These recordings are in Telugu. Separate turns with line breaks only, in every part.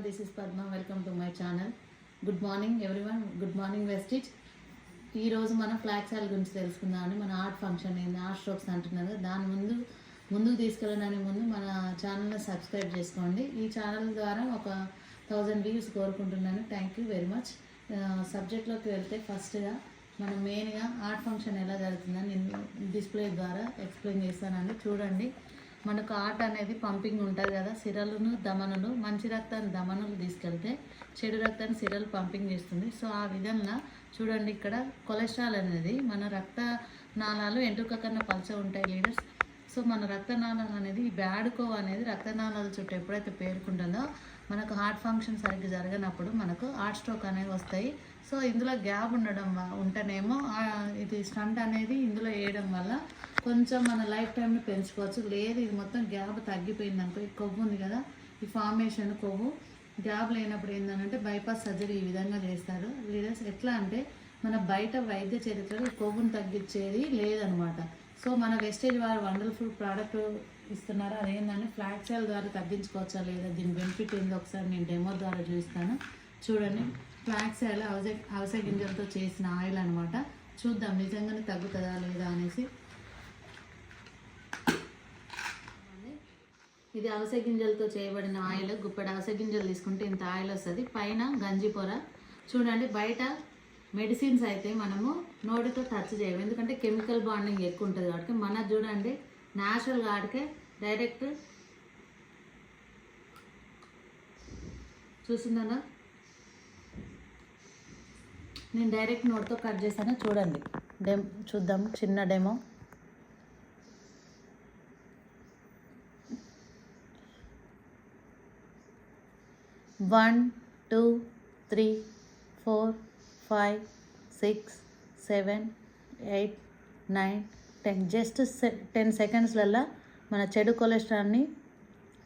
this is Padma. Welcome to my channel. Good morning everyone. Good morning Vestige. ఈ రోజు మనం ఫ్లాక్స్ ఆయిల్ గురించి తెలుసుకుందామని మన ఆర్ట్ ఫంక్షన్ ఏంది ఆర్ట్ స్ట్రోక్స్ అంటున్నారు. దాని ముందుకు తీసుకెళ్ళడానికి ముందు మన ఛానల్ని సబ్స్క్రైబ్ చేసుకోండి. ఈ ఛానల్ ద్వారా ఒక 1000 వ్యూస్ కోరుకుంటున్నాను. Thank you very much. సబ్జెక్ట్లోకి వెళ్తే ఫస్ట్గా మనం మెయిన్గా ఆర్ట్ ఫంక్షన్ ఎలా జరుగుతుందని నేను డిస్ప్లే ద్వారా ఎక్స్ప్లెయిన్ చేస్తానండి. చూడండి, మనకు ఆర్ట్ అనేది పంపింగ్ ఉంటుంది కదా, సిరలను దమనులు, మంచి రక్తాన్ని దమనులు తీసుకెళ్తే చెడు రక్తాన్ని సిరలు పంపింగ్ చేస్తుంది. సో ఆ విధంగా చూడండి, ఇక్కడ కొలెస్ట్రాల్ అనేది మన రక్త నాళాలు ఎంట్రుక కన్నా పలచ ఉంటాయి లీడర్స్. సో మన రక్తనాళాలు అనేది ఈ బ్యాడ్ కోవ్ అనేది రక్తనాళాల చుట్టూ ఎప్పుడైతే పేరుకుంటుందో మనకు హార్ట్ ఫంక్షన్ సరిగ్గా జరగనప్పుడు మనకు హార్ట్ స్ట్రోక్ అనేవి వస్తాయి. సో ఇందులో గ్యాప్ ఉంటేనేమో ఇది స్టంట్ అనేది ఇందులో వేయడం వల్ల కొంచెం మన లైఫ్ టైంని పెంచుకోవచ్చు. లేదు ఇది మొత్తం గ్యాప్ తగ్గిపోయింది అనుకో, ఈ కొవ్వు ఉంది కదా, ఈ ఫార్మేషన్ కొవ్వు గ్యాప్ లేనప్పుడు ఏంటంటే బైపాస్ సర్జరీ ఈ విధంగా చేస్తారు లీడర్స్. ఎట్లా అంటే మన బయట వైద్య చరిత్రలో ఈ కొవ్వును తగ్గించేది లేదనమాట. సో మన వెస్టేజ్ వారు వండర్ఫుల్ ప్రోడక్ట్ ఇస్తున్నారు. అదేంటంటే ఫ్లాక్స్ ఆయిల్ ద్వారా తగ్గించుకోవచ్చా లేదా, దీని బెనిఫిట్ ఏందో ఒకసారి నేను డెమో ద్వారా చూస్తాను. చూడండి, ఫ్లాక్స్ ఆయిల్ అవిసె గింజలతో చేసిన ఆయిల్ అనమాట. చూద్దాం నిజంగానే తగ్గుతుందా లేదా అనేసి. ఇది అవిసె గింజలతో చేయబడిన ఆయిల్. గుప్పెడు అవిసె గింజలు తీసుకుంటే ఇంత ఆయిల్ వస్తుంది. పైన గంజి పొర. చూడండి, బయట మెడిసిన్స్ అయితే మనము నోటితో టచ్ చేయము, ఎందుకంటే కెమికల్ బాండింగ్ ఎక్కువ ఉంటుంది కాబట్టి. మన చూడండి న్యాచురల్ వాటికే డైరెక్ట్ చూసిందా, నేను డైరెక్ట్ నోట్తో కట్ చేశాను. చూడండి, చూద్దాం చిన్న డెమో. వన్ 2 3 4 5 6 7 8 9 10 జస్ట్ 10 సెకండ్స్లలో మన చెడు కొలెస్ట్రాల్ని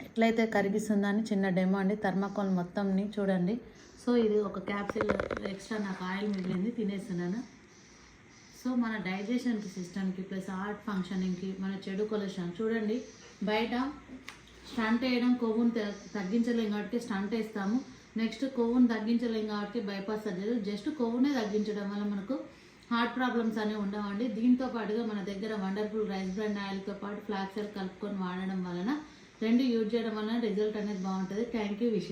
ఎట్లయితే కరిగిస్తుందని చిన్న డెమో అండి. థర్మాకోల్ మొత్తంని చూడండి. సో ఇది ఒక క్యాప్సిల్ ఎక్స్ట్రా నాకు ఆయిల్ మిగిలింది, తినేస్తున్నాను. సో మన డైజెషన్ సిస్టమ్కి ప్లస్ హార్ట్ ఫంక్షనింగ్కి మన చెడు కొలెస్ట్రాల్ చూడండి. బయట స్టంట్ వేయడం కొవ్వును తగ్గించలేం కాబట్టి స్టంట్ వేస్తాము. నెక్స్ట్ కొవ్వును తగ్గించలేం కాబట్టి బైపాస్ సర్జరీ. జస్ట్ కొవ్వునే తగ్గించడం వల్ల మనకు హార్ట్ ప్రాబ్లమ్స్ అనేవి ఉండవండి. దీంతో పాటుగా మన దగ్గర వండర్ఫుల్ రైస్ బ్రాండ్ ఆయిల్తో పాటు ఫ్లాక్స్ ఆయిల్ కలుపుకొని వాడడం వలన రెండు యూజ్ చేయడం వలన రిజల్ట్ అనేది బాగుంటుంది. Thank you wish.